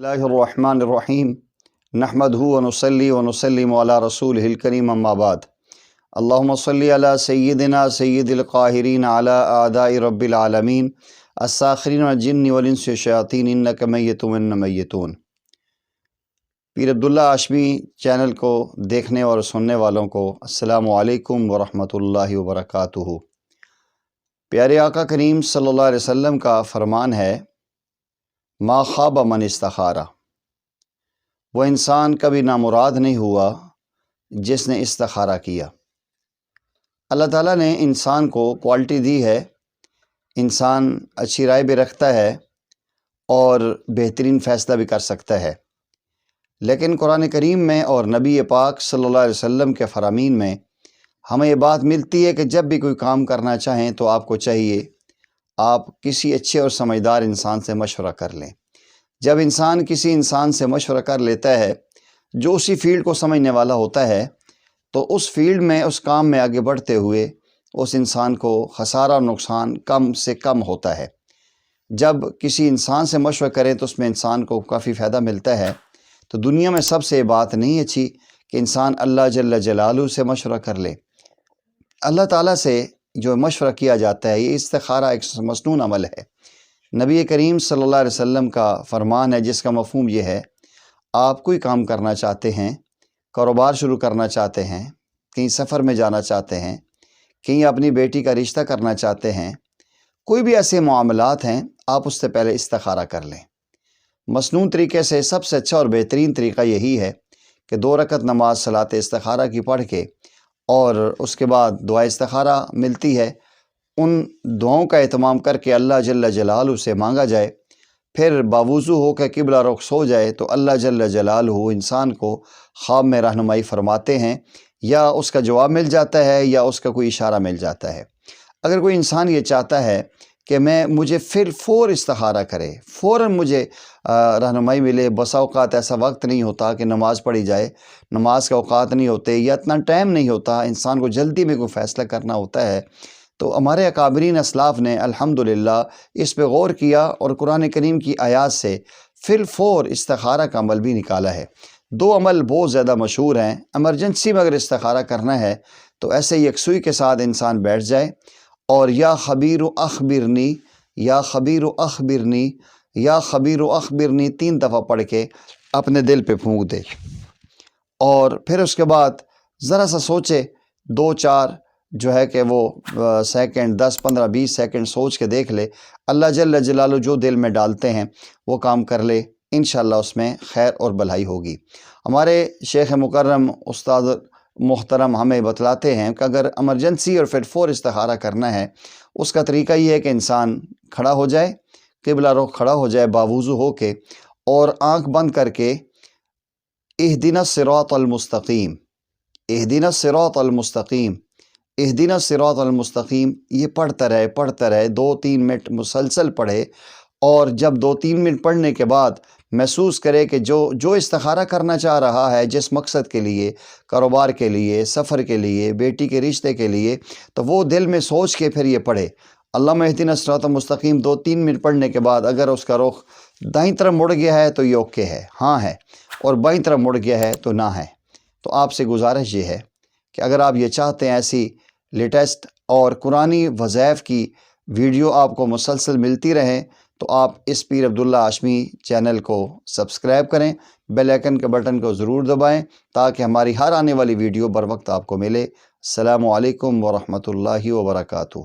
اللہ الرحمن الرحیم نحمدہ ونصلی ونسلم علی رسولہ الکریم اما بعد اللہم صلی علی سیدنا سید القاہرین علی اعداء رب العالمین الساخرین والجن والانس والشیاطین انک میت وانہم میتون۔ پیر عبداللہ ہاشمی چینل کو دیکھنے اور سننے والوں کو السلام علیکم ورحمۃ اللہ وبرکاتہ۔ پیارے آقا کریم صلی اللہ علیہ وسلم کا فرمان ہے، ما خاب من استخارہ، وہ انسان کبھی نامراد نہیں ہوا جس نے استخارہ کیا۔ اللہ تعالیٰ نے انسان کو کوالٹی دی ہے، انسان اچھی رائے بھی رکھتا ہے اور بہترین فیصلہ بھی کر سکتا ہے، لیکن قرآن کریم میں اور نبی پاک صلی اللہ علیہ وسلم کے فرامین میں ہمیں یہ بات ملتی ہے کہ جب بھی کوئی کام کرنا چاہیں تو آپ کو چاہیے آپ کسی اچھے اور سمجھدار انسان سے مشورہ کر لیں۔ جب انسان کسی انسان سے مشورہ کر لیتا ہے جو اسی فیلڈ کو سمجھنے والا ہوتا ہے تو اس فیلڈ میں اس کام میں آگے بڑھتے ہوئے اس انسان کو خسارہ اور نقصان کم سے کم ہوتا ہے۔ جب کسی انسان سے مشورہ کریں تو اس میں انسان کو کافی فائدہ ملتا ہے۔ تو دنیا میں سب سے یہ بات نہیں اچھی کہ انسان اللہ جل جلالہ سے مشورہ کر لے۔ اللہ تعالیٰ سے جو مشورہ کیا جاتا ہے یہ استخارہ ایک مسنون عمل ہے۔ نبی کریم صلی اللہ علیہ وسلم کا فرمان ہے جس کا مفہوم یہ ہے، آپ کوئی کام کرنا چاہتے ہیں، کاروبار شروع کرنا چاہتے ہیں، کہیں سفر میں جانا چاہتے ہیں، کہیں اپنی بیٹی کا رشتہ کرنا چاہتے ہیں، کوئی بھی ایسے معاملات ہیں، آپ اس سے پہلے استخارہ کر لیں۔ مسنون طریقے سے سب سے اچھا اور بہترین طریقہ یہی ہے کہ 2 رکعت نماز صلاۃ استخارہ کی پڑھ کے اور اس کے بعد دعا استخارہ ملتی ہے، ان دعاؤں کا اہتمام کر کے اللہ جل جلالہ سے مانگا جائے، پھر باوضو ہو کے قبلہ رخ سو جائے تو اللہ جل جلالہ انسان کو خواب میں رہنمائی فرماتے ہیں، یا اس کا جواب مل جاتا ہے یا اس کا کوئی اشارہ مل جاتا ہے۔ اگر کوئی انسان یہ چاہتا ہے کہ مجھے فور استخارہ کرے، فوراً مجھے رہنمائی ملے، بسا اوقات ایسا وقت نہیں ہوتا کہ نماز پڑھی جائے، نماز کے اوقات نہیں ہوتے یا اتنا ٹائم نہیں ہوتا، انسان کو جلدی میں کوئی فیصلہ کرنا ہوتا ہے، تو ہمارے اکابرین اسلاف نے الحمدللہ اس پہ غور کیا اور قرآن کریم کی آیات سے فور استخارہ کا عمل بھی نکالا ہے۔ 2 عمل بہت زیادہ مشہور ہیں۔ ایمرجنسی میں اگر استخارہ کرنا ہے تو ایسے یکسوئی کے ساتھ انسان بیٹھ جائے اور یا خبیر اخبرنی، یا خبیر اخبرنی، یا خبیر اخبرنی 3 دفعہ پڑھ کے اپنے دل پہ پھونک دے، اور پھر اس کے بعد ذرا سا سوچے، 2-4 جو ہے کہ وہ سیکنڈ، 10 15 20 سیکنڈ سوچ کے دیکھ لے، اللہ جل جلالہ جو دل میں ڈالتے ہیں وہ کام کر لے، انشاءاللہ اس میں خیر اور بھلائی ہوگی۔ ہمارے شیخ مکرم استاد محترم ہمیں بتلاتے ہیں کہ اگر ایمرجنسی اور پھر فور استخارہ کرنا ہے، اس کا طریقہ یہ ہے کہ انسان کھڑا ہو جائے، قبلہ رخ کھڑا ہو جائے باوضو ہو کے، اور آنکھ بند کر کے اہدنا الصراط المستقیم، اہدنا الصراط المستقیم، اہدنا الصراط المستقیم یہ پڑھتا رہے 2-3 منٹ مسلسل پڑھے، اور جب 2-3 منٹ پڑھنے کے بعد محسوس کرے کہ جو استخارہ کرنا چاہ رہا ہے، جس مقصد کے لیے، کاروبار کے لیے، سفر کے لیے، بیٹی کے رشتے کے لیے، تو وہ دل میں سوچ کے پھر یہ پڑھے اللہم اہدنا الصراط المستقیم۔ 2-3 منٹ پڑھنے کے بعد اگر اس کا رخ دائیں طرف مڑ گیا ہے تو یہ اوکے ہے، ہاں ہے، اور بائیں طرف مڑ گیا ہے تو نہ ہے۔ تو آپ سے گزارش یہ ہے کہ اگر آپ یہ چاہتے ہیں ایسی لیٹسٹ اور قرآنی وظائف کی ویڈیو آپ کو مسلسل ملتی رہیں، تو آپ اس پیر عبداللہ ہاشمی چینل کو سبسکرائب کریں، بیل آئیکن کے بٹن کو ضرور دبائیں تاکہ ہماری ہر آنے والی ویڈیو بر وقت آپ کو ملے۔ السلام علیکم ورحمۃ اللہ وبرکاتہ۔